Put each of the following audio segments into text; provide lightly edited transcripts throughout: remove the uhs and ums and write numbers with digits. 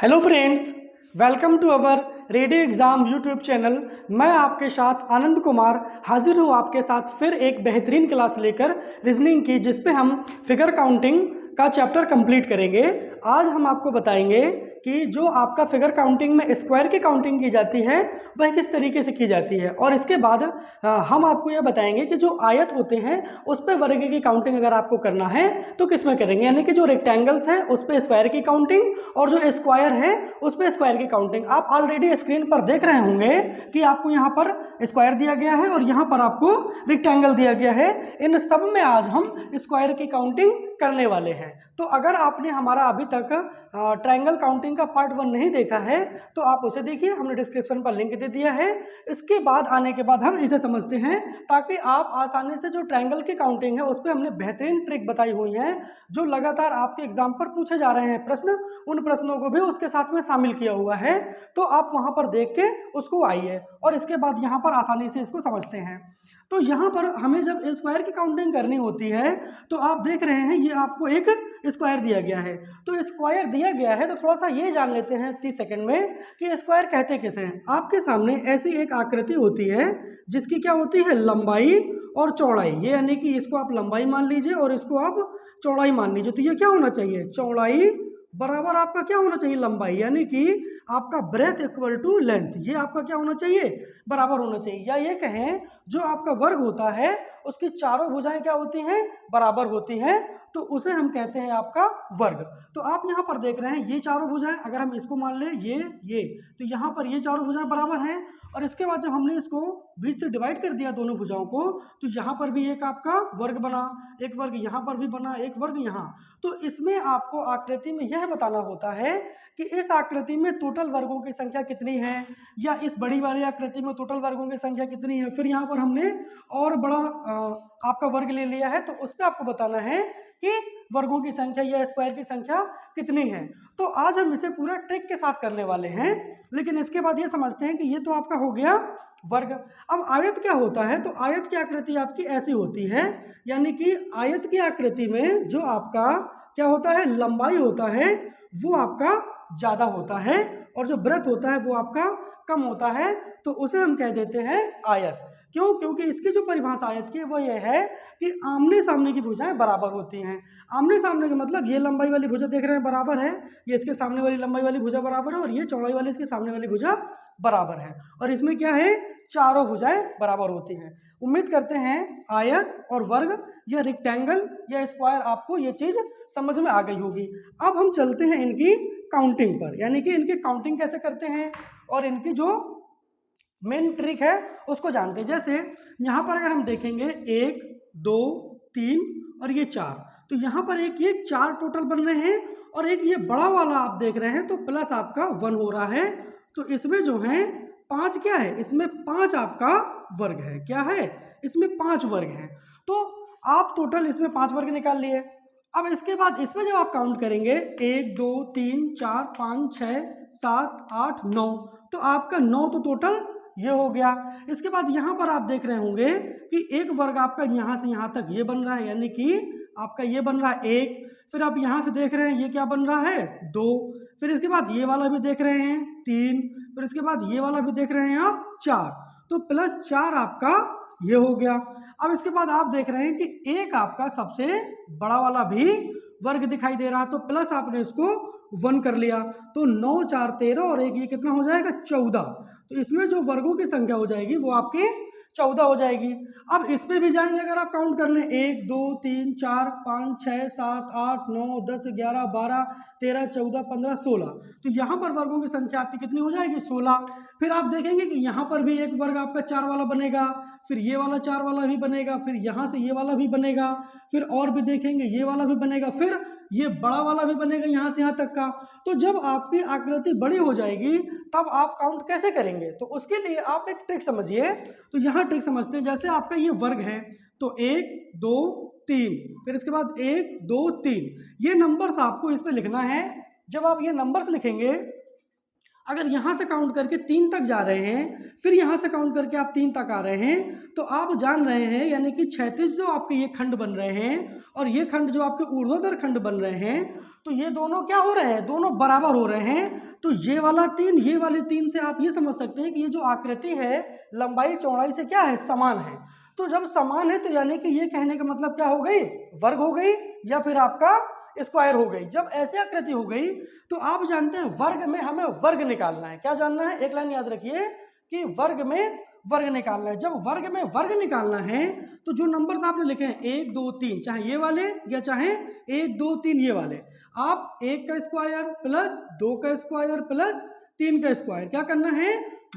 Hello friends, welcome to our ready exam YouTube channel. मैं आपके साथ आनंद कुमार हाजिर हूँ आपके साथ फिर एक बेहतरीन क्लास लेकर रीजनिंग की, जिस पे हम फिगर काउंटिंग का चैप्टर कंप्लीट करेंगे। आज हम आपको बताएंगे कि जो आपका फिगर काउंटिंग में स्क्वायर की काउंटिंग की जाती है वह किस तरीके से की जाती है, और इसके बाद हम आपको यह बताएंगे कि जो आयत होते हैं उस पर वर्ग की काउंटिंग अगर आपको करना है तो किस में करेंगे, यानी कि जो रेक्टेंगल्स है उस पर स्क्वायर की काउंटिंग और जो स्क्वायर है उस पर स्क्वायर की काउंटिंग। आप ऑलरेडी स्क्रीन पर देख रहे होंगे कि आपको यहाँ पर स्क्वायर दिया गया है और यहाँ पर आपको रेक्टेंगल दिया गया है। इन सब में आज हम स्क्वायर की काउंटिंग करने वाले हैं। तो अगर आपने हमारा अभी तक ट्रायंगल काउंटिंग का पार्ट 1 नहीं देखा है तो आप उसे देखिए, हमने डिस्क्रिप्शन पर लिंक दे दिया है। इसके बाद आने के बाद हम इसे समझते हैं ताकि आप आसानी से जो ट्रायंगल की काउंटिंग है उस पर हमने बेहतरीन ट्रिक बताई हुई है जो लगातार आपके एग्जाम पर पूछे जा रहे हैं प्रश्न, उन प्रश्नों को भी उसके साथ में शामिल किया हुआ है। तो आप वहां पर देख के उसको आइए और इसके बाद यहाँ पर आसानी से इसको समझते हैं। तो यहाँ पर हमें जब स्क्वायर की काउंटिंग करनी होती है तो आप देख रहे हैं ये आपको एक स्क्वायर दिया गया है। तो स्क्वायर दिया गया है तो थोड़ा सा ये जान लेते हैं 30 सेकंड में कि स्क्वायर कहते किसे हैं। आपके सामने ऐसी एक आकृति होती है जिसकी क्या होती है, लंबाई और चौड़ाई। ये यानी कि इसको आप लंबाई मान लीजिए और इसको आप चौड़ाई मान लीजिए। तो ये क्या होना चाहिए, चौड़ाई बराबर आपका क्या होना चाहिए, लंबाई, यानी कि आपका ब्रेथ इक्वल टू लेंथ। ये आपका क्या होना चाहिए, बराबर होना चाहिए। या ये कहें जो आपका वर्ग होता है उसकी चारों भुजाएं क्या होती हैं, बराबर होती हैं, तो उसे हम कहते हैं आपका वर्ग। तो आप यहाँ पर देख रहे हैं ये चारों भुजाएं, अगर हम इसको मान लें ये तो यहाँ पर ये चारों भुजाएं बराबर हैं। और इसके बाद जब हमने इसको बीच से डिवाइड कर दिया दोनों भुजाओं को तो यहाँ पर भी एक आपका वर्ग बना, एक वर्ग यहाँ पर भी बना, एक वर्ग यहाँ। तो इसमें आपको आकृति में यह बताना होता है कि इस आकृति में टोटल वर्गों की संख्या कितनी है, या इस बड़ी वाली आकृति में टोटल वर्गों की संख्या कितनी है। फिर यहाँ पर हमने और बड़ा आपका वर्ग ले लिया है तो उस पर आपको बताना है कि वर्गों की संख्या या स्क्वायर की संख्या कितनी है। तो आज हम इसे पूरा ट्रिक के साथ करने वाले हैं, लेकिन इसके बाद ये समझते हैं कि ये तो आपका हो गया वर्ग। अब आयत क्या होता है, तो आयत की आकृति आपकी ऐसी होती है, यानी कि आयत की आकृति में जो आपका क्या होता है, लंबाई होता है वो आपका ज्यादा होता है और जो ब्रेथ होता है वो आपका कम होता है। तो उसे हम कह देते हैं आयत। क्यों, क्योंकि इसकी जो परिभाषा आयत की वो ये है कि आमने सामने की भुजाएं बराबर होती हैं। आमने सामने का मतलब ये लंबाई वाली भुजा देख रहे हैं बराबर है, ये इसके सामने वाली लंबाई वाली भुजा बराबर है, और ये चौड़ाई वाली इसके सामने वाली भुजा बराबर है। और इसमें क्या है, चारों भुजाएं बराबर होती हैं। उम्मीद करते हैं आयत और वर्ग या रेक्टेंगल या स्क्वायर आपको ये चीज समझ में आ गई होगी। अब हम चलते हैं इनकी काउंटिंग पर, यानी कि इनकी काउंटिंग कैसे करते हैं और इनकी जो मेन ट्रिक है उसको जानते हैं। जैसे यहाँ पर अगर हम देखेंगे 1 2 3 और ये 4, तो यहाँ पर एक ये 4 टोटल बन रहे हैं और एक ये बड़ा वाला आप देख रहे हैं तो प्लस आपका 1 हो रहा है। तो इसमें जो है 5 क्या है, इसमें 5 आपका वर्ग है। क्या है, इसमें 5 वर्ग है। तो आप टोटल इसमें 5 वर्ग निकाल लिए। अब इसके बाद इसमें जब आप काउंट करेंगे 1 2 3 4 5 6 7 8 9, तो आपका 9 तो टोटल ये हो गया। इसके बाद यहाँ पर आप देख रहे होंगे कि एक वर्ग आपका यहाँ से यहाँ तक ये बन रहा है, यानी कि आपका ये बन रहा है 1। फिर आप यहाँ से देख रहे हैं ये क्या बन रहा है 2। फिर इसके बाद ये वाला भी देख रहे हैं 3। फिर इसके बाद ये वाला भी देख रहे हैं आप 4। तो प्लस 4 आपका ये हो गया। अब इसके बाद आप देख रहे हैं कि एक आपका सबसे बड़ा वाला भी वर्ग दिखाई दे रहा, तो प्लस आपने इसको 1 कर लिया। तो 9 4 13 और एक ये कितना हो जाएगा 14। तो इसमें जो वर्गों की संख्या हो जाएगी वो आपकी 14 हो जाएगी। अब इस पे भी जाएंगे, अगर आप काउंट कर लें 1 2 3 4 5 6 7 8 9 10 11 12 13 14 15 16, तो यहाँ पर वर्गों की संख्या आपकी कितनी हो जाएगी 16। फिर आप देखेंगे कि यहाँ पर भी एक वर्ग आपका 4 वाला बनेगा, फिर ये वाला 4 वाला भी बनेगा, फिर यहाँ से ये वाला भी बनेगा, फिर और भी देखेंगे ये वाला भी बनेगा, फिर ये बड़ा वाला भी बनेगा यहाँ से यहाँ तक का। तो जब आपकी आकृति बड़ी हो जाएगी तब आप काउंट कैसे करेंगे, तो उसके लिए आप एक ट्रिक समझिए। तो यहाँ ट्रिक समझते हैं। जैसे आपका ये वर्ग है तो 1 2 3, फिर इसके बाद 1 2 3, ये नंबर्स आपको इस पे लिखना है। जब आप ये नंबर्स लिखेंगे अगर यहाँ से काउंट करके 3 तक जा रहे हैं, फिर यहाँ से काउंट करके आप 3 तक आ रहे हैं, तो आप जान रहे हैं यानी कि क्षैतिज जो आपके ये खंड बन रहे हैं और ये खंड जो आपके ऊर्ध्वाधर खंड बन रहे हैं, तो ये दोनों क्या हो रहे हैं, दोनों बराबर हो रहे हैं। तो ये वाला 3 ये वाले 3 से आप ये समझ सकते हैं कि ये जो आकृति है लंबाई चौड़ाई से क्या है, समान है। तो जब समान है तो यानी कि ये कहने का मतलब क्या हो गई, वर्ग हो गई या फिर आपका स्क्वायर हो गई। जब ऐसी आकृति हो गई तो आप जानते हैं वर्ग में हमें वर्ग निकालना है। क्या जानना है, एक लाइन याद रखिए कि वर्ग में वर्ग निकालना है। जब वर्ग में वर्ग निकालना है तो जो नंबर्स आपने लिखे हैं 1 2 3, चाहे ये वाले या चाहे 1 2 3 ये वाले, आप 1 का स्क्वायर प्लस 2 का स्क्वायर प्लस 3 का स्क्वायर क्या करना है,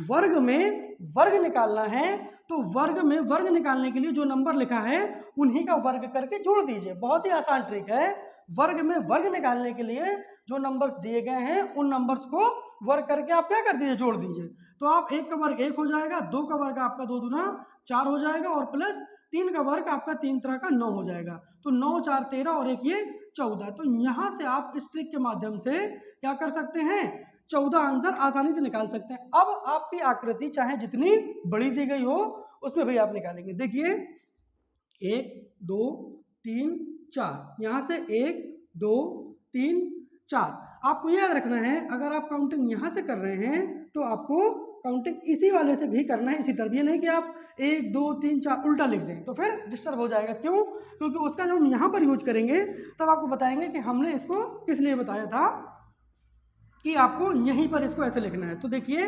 वर्ग में वर्ग निकालना है। तो वर्ग में वर्ग निकालने के लिए जो नंबर लिखा है उन्हीं का वर्ग करके जोड़ दीजिए। बहुत ही आसान ट्रिक है। वर्ग में वर्ग निकालने के लिए जो नंबर्स दिए गए हैं उन नंबर्स को वर्ग करके आप क्या कर दीजिए, जोड़ दीजिए। तो आप 1 का वर्ग 1 हो जाएगा, 2 का वर्ग आपका 2 दूना 4 हो जाएगा और प्लस 3 का वर्ग आपका 3 तरह का 9 हो जाएगा। तो 9 4 13 और एक ये 14। तो यहाँ से आप इस ट्रिक के माध्यम से क्या कर सकते हैं, 14 आंसर आसानी से निकाल सकते हैं। अब आपकी आकृति चाहे जितनी बड़ी दी गई हो उसमें भी आप निकालेंगे। देखिए 1 2 3 4, यहाँ से 1 2 3 4। आपको याद रखना है अगर आप काउंटिंग यहाँ से कर रहे हैं तो आपको काउंटिंग इसी वाले से भी करना है, इसी तरफ। ये नहीं कि आप 1 2 3 4 उल्टा लिख दें तो फिर डिस्टर्ब हो जाएगा। क्यों, क्योंकि उसका जब हम यहाँ पर यूज करेंगे तब आपको बताएंगे कि हमने इसको किस लिए बताया था कि आपको यहीं पर इसको ऐसे लिखना है। तो देखिए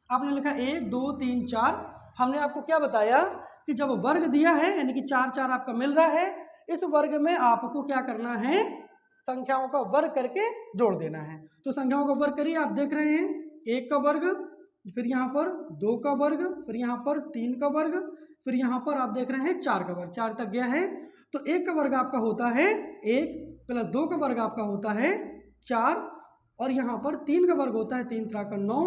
आपने लिखा 1 2 3 4। हमने आपको क्या बताया कि जब वर्ग दिया है यानी कि 4 4 आपका मिल रहा है, इस वर्ग में आपको क्या करना है, संख्याओं का वर्ग करके जोड़ देना है। तो संख्याओं का वर्ग करिए। आप देख रहे हैं 1 का वर्ग, फिर यहाँ पर 2 का वर्ग, फिर यहाँ पर 3 का वर्ग, फिर यहाँ पर आप देख रहे हैं 4 का वर्ग, 4 तक गया है। तो 1 का वर्ग आपका होता है 1 प्लस 2 का वर्ग आपका होता है 4 और यहाँ पर 3 का वर्ग होता है 3 तरह का 9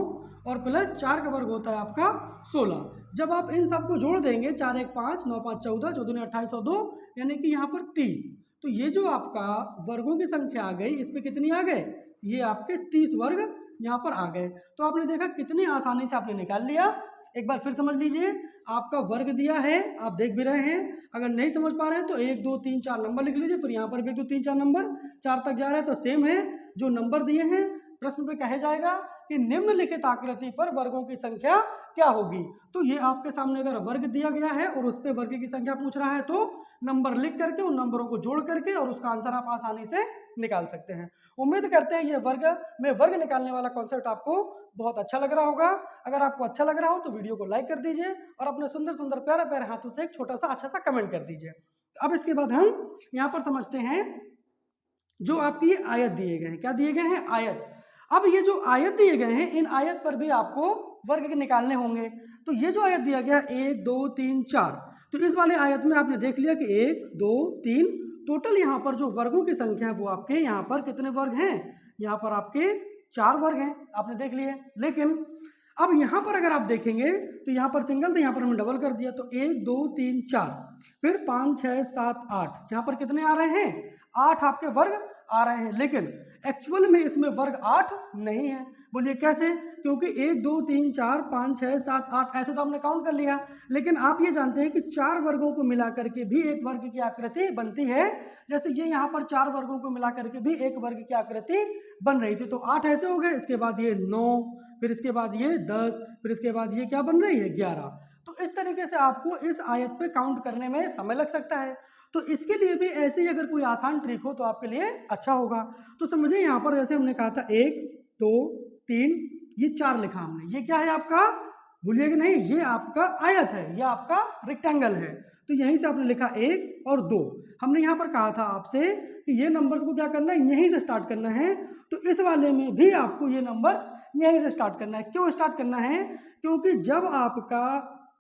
और प्लस 4 का वर्ग होता है आपका 16। जब आप इन सबको जोड़ देंगे 4 1 5 9 5 14 14 28 और 2 यानी कि यहाँ पर 30। तो ये जो आपका वर्गों की संख्या आ गई, इसमें कितनी आ गए, ये आपके 30 वर्ग यहाँ पर आ गए। तो आपने देखा कितनी आसानी से आपने निकाल लिया। एक बार फिर समझ लीजिए, आपका वर्ग दिया है, आप देख भी रहे हैं। अगर नहीं समझ पा रहे हैं तो 1 2 3 4 नंबर लिख लीजिए, फिर यहाँ पर भी 1 2 3 4 नंबर, 4 तक जा रहा है तो सेम है जो नंबर दिए हैं। प्रश्न में कहा जाएगा कि निम्नलिखित आकृति पर वर्गों की संख्या क्या होगी। तो ये आपके सामने अगर वर्ग दिया गया है और उस पर वर्ग की संख्या पूछ रहा है तो नंबर लिख करके उन नंबरों को जोड़ करके और उसका आंसर आप आसानी से निकाल सकते हैं। उम्मीद करते हैं ये वर्ग में वर्ग निकालने वाला कॉन्सेप्ट आपको बहुत अच्छा लग रहा होगा। अगर आपको अच्छा लग रहा हो तो वीडियो को लाइक कर दीजिए और अपने सुंदर सुंदर प्यारे प्यारे हाथों से एक छोटा सा अच्छा सा कमेंट कर दीजिए। अब इसके बाद हम यहाँ पर समझते हैं जो आपकी ये आयत दिए गए हैं। क्या दिए गए हैं, आयत। अब ये जो आयत दिए गए हैं इन आयत पर भी आपको वर्ग के निकालने होंगे। तो ये जो आयत दिया गया 1 2 3 4, तो इस वाले आयत में आपने देख लिया कि 1 2 3 टोटल यहाँ पर जो वर्गों की संख्या है वो आपके यहाँ पर कितने वर्ग हैं, यहाँ पर आपके 4 वर्ग हैं, आपने देख लिए। लेकिन अब यहाँ पर अगर आप देखेंगे तो यहाँ पर सिंगल, तो यहाँ पर हमने डबल कर दिया। तो 1 2 3 4 फिर 5 6 7 8, यहाँ पर कितने आ रहे हैं, 8 आपके वर्ग आ रहे हैं। लेकिन एक्चुअल में इसमें वर्ग 8 नहीं है। बोलिए कैसे, क्योंकि 1 2 3 4 5 6 7 8 ऐसे तो हमने काउंट कर लिया। लेकिन आप ये जानते हैं कि 4 वर्गों को मिला करके भी एक वर्ग की आकृति बनती है। जैसे ये यहाँ पर 4 वर्गों को मिला करके भी एक वर्ग की आकृति बन रही थी। तो 8 ऐसे हो गए, इसके बाद ये 9, फिर इसके बाद ये 10, फिर इसके बाद ये क्या बन रही है 11। तो इस तरीके से आपको इस आयत पे काउंट करने में समय लग सकता है। तो इसके लिए भी ऐसे ही अगर कोई आसान ट्रिक हो तो आपके लिए अच्छा होगा। तो समझिए यहाँ पर जैसे हमने कहा था 1 2 3, ये 4 लिखा हमने, ये क्या है आपका, भूलिएगा नहीं, ये आपका आयत है, ये आपका रेक्टेंगल है। तो यहीं से आपने लिखा 1 और 2। हमने यहाँ पर कहा था आपसे कि ये नंबर्स को क्या करना है, यहीं से स्टार्ट करना है। तो इस वाले में भी आपको ये नंबर यहीं से स्टार्ट करना है। क्यों स्टार्ट करना है, क्योंकि जब आपका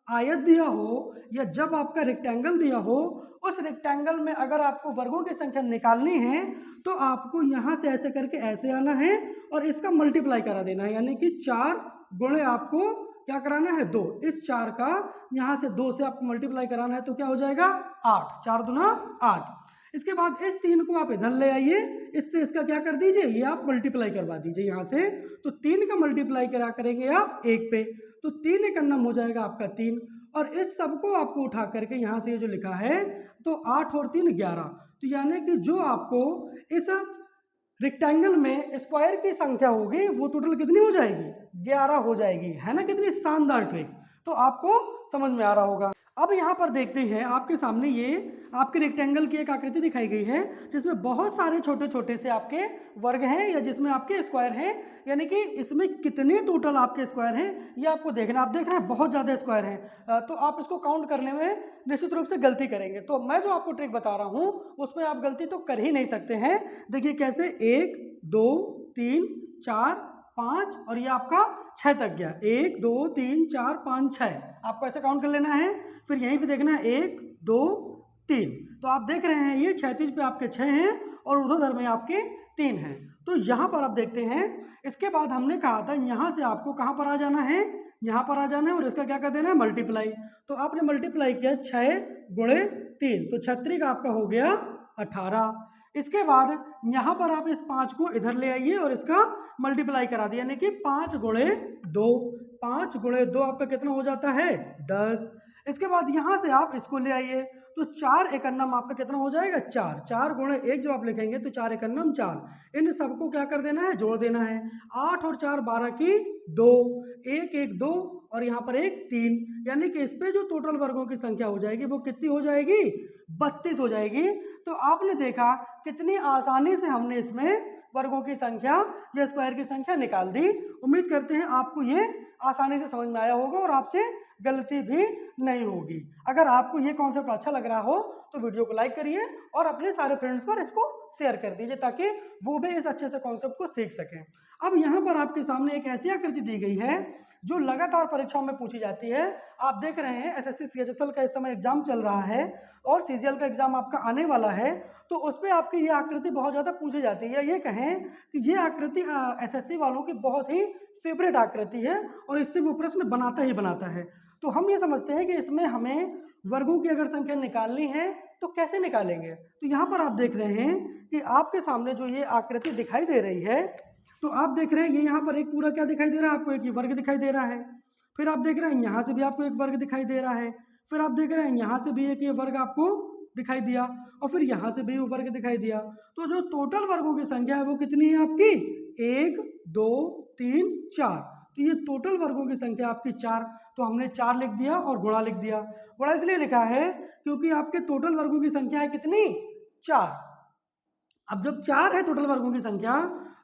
आयत दिया हो या जब आपका रेक्टेंगल दिया हो, उस रेक्टेंगल में अगर आपको वर्गों की संख्या निकालनी है तो आपको यहाँ से ऐसे करके ऐसे आना है और इसका मल्टीप्लाई करा देना है। यानी कि 4 गुणे आपको क्या कराना है 2, इस 4 का यहाँ से 2 से आपको मल्टीप्लाई कराना है तो क्या हो जाएगा 8, 4 दूना 8। इसके बाद इस 3 को आप इधर ले आइए, इससे इसका क्या कर दीजिए, ये आप मल्टीप्लाई करवा दीजिए यहाँ से। तो 3 का मल्टीप्लाई करा करेंगे आप 1 पे, तो 3 एक अन्नम हो जाएगा आपका 3। और इस सबको आपको उठा करके यहाँ से ये जो लिखा है तो 8 और 3 11। तो यानी कि जो आपको इस रेक्टेंगल में स्क्वायर की संख्या होगी वो टोटल कितनी हो जाएगी, 11 हो जाएगी, है ना। कितनी शानदार ट्रिक, तो आपको समझ में आ रहा होगा। अब यहाँ पर देखते हैं, आपके सामने ये आपके रेक्टेंगल की एक आकृति दिखाई गई है जिसमें बहुत सारे छोटे छोटे से आपके वर्ग हैं या जिसमें आपके स्क्वायर हैं, यानी कि इसमें कितने टोटल आपके स्क्वायर हैं ये आपको देखना। आप देख रहे हैं बहुत ज़्यादा स्क्वायर हैं, तो आप इसको काउंट करने में निश्चित रूप से गलती करेंगे। तो मैं जो आपको ट्रिक बता रहा हूँ उसमें आप गलती तो कर ही नहीं सकते हैं। देखिए कैसे, 1 2 3 4 5 और ये आपका 6 तक गया, 1 2 3 4 5 6, आपको ऐसे काउंट कर लेना है। फिर यहीं पे देखना है 1 2 3, तो आप देख रहे हैं ये 36 पे आपके 6 हैं और उधर में आपके 3 हैं। तो यहाँ पर आप देखते हैं, इसके बाद हमने कहा था यहाँ से आपको कहाँ पर आ जाना है, यहाँ पर आ जाना है और इसका क्या कर देना है, मल्टीप्लाई। तो आपने मल्टीप्लाई किया 6 गुणे 3, तो 36 का आपका हो गया 18। इसके बाद यहाँ पर आप इस 5 को इधर ले आइए और इसका मल्टीप्लाई करा दिया, यानी कि 5 गुणे 2, 5 गुणे 2 आपका कितना हो जाता है, 10। इसके बाद यहाँ से आप इसको ले आइए, तो 4 एक अन्नम आपका कितना हो जाएगा, 4, 4 गुणे 1 जब आप लिखेंगे तो 4 एक अन्नम 4, इन सबको क्या कर देना है, जोड़ देना है। 8 और 4 12 की 2, 1 1 2 और यहाँ पर 1 3, यानी कि इस पे जो टोटल वर्गों की संख्या हो जाएगी वो कितनी हो जाएगी, 32 हो जाएगी। तो आपने देखा कितनी आसानी से हमने इसमें वर्गों की संख्या या स्क्वायर की संख्या निकाल दी। उम्मीद करते हैं आपको ये आसानी से समझ में आया होगा और आपसे गलती भी नहीं होगी। अगर आपको ये कॉन्सेप्ट अच्छा लग रहा हो तो वीडियो को लाइक करिए और अपने सारे फ्रेंड्स पर इसको शेयर कर दीजिए ताकि वो भी इस अच्छे से कॉन्सेप्ट को सीख सकें। अब यहाँ पर आपके सामने एक ऐसी आकृति दी गई है जो लगातार परीक्षाओं में पूछी जाती है। आप देख रहे हैं एसएससी सीएचएसएल का इस समय एग्जाम चल रहा है और सीजीएल का एग्जाम आपका आने वाला है, तो उस पर आपकी ये आकृति बहुत ज़्यादा पूछी जाती है। ये कहें कि ये आकृति एसएससी वालों की बहुत ही फेवरेट आकृति है और इससे वो प्रश्न बनाता ही बनाता है। तो हम ये समझते हैं कि इसमें हमें वर्गों की अगर संख्या निकालनी है तो कैसे निकालेंगे। तो यहाँ पर आप देख रहे हैं कि आपके सामने जो ये आकृति दिखाई दे रही है, तो आप देख रहे हैं ये यहाँ पर एक पूरा क्या दिखाई दे रहा है आपको, एक ये वर्ग दिखाई दे रहा है। फिर आप देख रहे हैं यहाँ से भी आपको एक वर्ग दिखाई दे रहा है। फिर आप देख रहे हैं यहाँ से भी एक ये वर्ग आपको दिखाई दिया और फिर यहाँ से भी वो वर्ग दिखाई दिया। तो जो टोटल वर्गों की संख्या है वो कितनी है आपकी, 1 2 3 4। तो ये टोटल वर्गों की संख्या आपकी 4, तो हमने 4 लिख दिया और गुणा लिख दिया। गुणा इसलिए लिखा है क्योंकि आपके टोटल वर्गों की संख्या है कितनी, 4। अब जब 4 है टोटल वर्गों की संख्या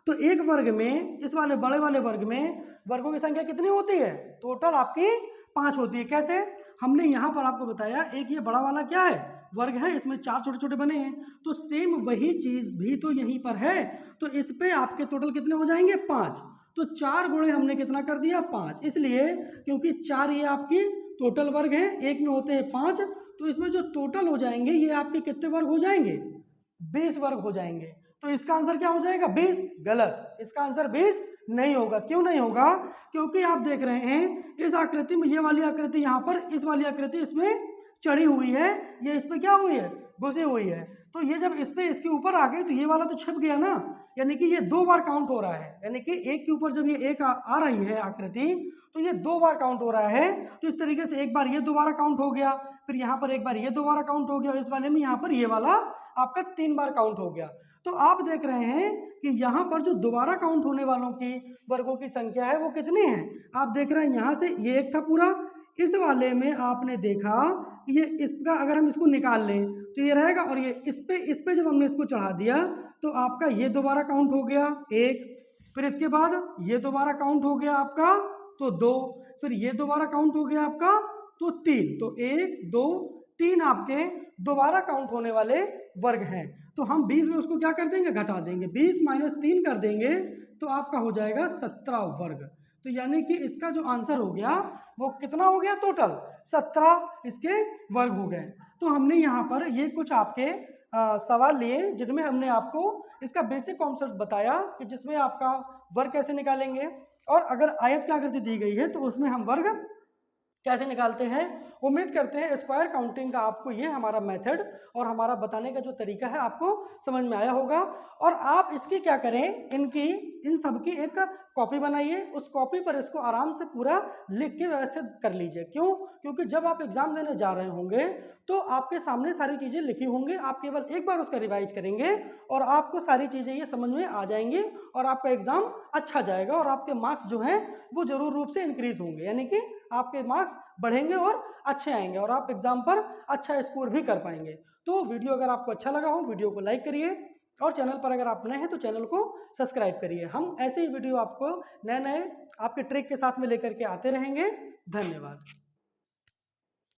तो एक वर्ग में, इस वाले बड़े वाले वर्ग में वर्गों की संख्या कितनी होती है, टोटल आपकी 5 होती है। कैसे, हमने यहाँ पर आपको बताया एक ये बड़ा वाला क्या है, वर्ग है, इसमें 4 छोटे छोटे बने हैं, तो सेम वही चीज भी तो यहीं पर है। तो इस पे आपके टोटल कितने हो जाएंगे, 5। तो 4 गुणे हमने कितना कर दिया, 5, इसलिए क्योंकि 4 ये आपकी टोटल वर्ग है, एक में होते हैं 5, तो इसमें जो टोटल हो जाएंगे ये आपके कितने वर्ग हो जाएंगे, 20 वर्ग हो जाएंगे। तो इसका आंसर क्या हो जाएगा, 20। गलत, इसका आंसर 20 नहीं होगा। क्यों नहीं होगा, क्योंकि आप देख रहे हैं इस आकृति में ये वाली आकृति यहाँ पर, इस वाली आकृति इसमें चढ़ी हुई है, ये इस पे क्या हुई है, घुसी हुई है। तो ये जब इस पे इसके ऊपर आ गई तो ये वाला तो छिप गया ना, यानी कि ये 2 बार काउंट हो रहा है, यानी कि एक के ऊपर जब ये एक आ रही है आकृति तो ये 2 बार काउंट हो रहा है। तो इस तरीके से एक बार ये दोबारा काउंट हो गया, फिर यहाँ पर एक बार ये दोबारा काउंट हो गया, इस वाले में यहाँ पर ये वाला आपका 3 बार काउंट हो गया। तो आप देख रहे हैं कि यहाँ पर जो दोबारा काउंट होने वालों की वर्गों की संख्या है वो कितनी है। आप देख रहे हैं यहाँ से ये एक था पूरा, इस वाले में आपने देखा ये इसका अगर हम इसको निकाल लें तो ये रहेगा, और ये इस पे जब हमने इसको चढ़ा दिया तो आपका ये दोबारा काउंट हो गया 1, फिर इसके बाद ये दोबारा काउंट हो गया आपका तो 2, फिर ये दोबारा काउंट हो गया आपका तो 3। तो 1 2 3 आपके दोबारा काउंट होने वाले वर्ग हैं। तो हम 20 में उसको क्या कर देंगे, घटा देंगे, 20 माइनस 3 कर देंगे तो आपका हो जाएगा 17 वर्ग। तो यानी कि इसका जो आंसर हो गया वो कितना हो गया, टोटल 17 इसके वर्ग हो गए। तो हमने यहाँ पर ये कुछ आपके सवाल लिए जिनमें हमने आपको इसका बेसिक कॉन्सेप्ट बताया कि जिसमें आपका वर्ग कैसे निकालेंगे, और अगर आयत की आकृति दी गई है तो उसमें हम वर्ग कैसे निकालते हैं। उम्मीद करते हैं स्क्वायर काउंटिंग का आपको ये हमारा मेथड और हमारा बताने का जो तरीका है आपको समझ में आया होगा। और आप इसकी क्या करें, इन सब की एक कॉपी बनाइए, उस कॉपी पर इसको आराम से पूरा लिख के व्यवस्थित कर लीजिए। क्यों? क्योंकि जब आप एग्जाम देने जा रहे होंगे तो आपके सामने सारी चीज़ें लिखी होंगी, आप केवल एक बार उसका रिवाइज करेंगे और आपको सारी चीज़ें ये समझ में आ जाएंगी और आपका एग्जाम अच्छा जाएगा और आपके मार्क्स जो हैं वो जरूर रूप से इंक्रीज होंगे, यानी कि आपके मार्क्स बढ़ेंगे और अच्छे आएंगे और आप एग्जाम पर अच्छा स्कोर भी कर पाएंगे। तो वीडियो अगर आपको अच्छा लगा हो वीडियो को लाइक करिए और चैनल पर अगर आप नए हैं तो चैनल को सब्सक्राइब करिए। हम ऐसे ही वीडियो आपको नए नए आपके ट्रिक के साथ में लेकर के आते रहेंगे। धन्यवाद।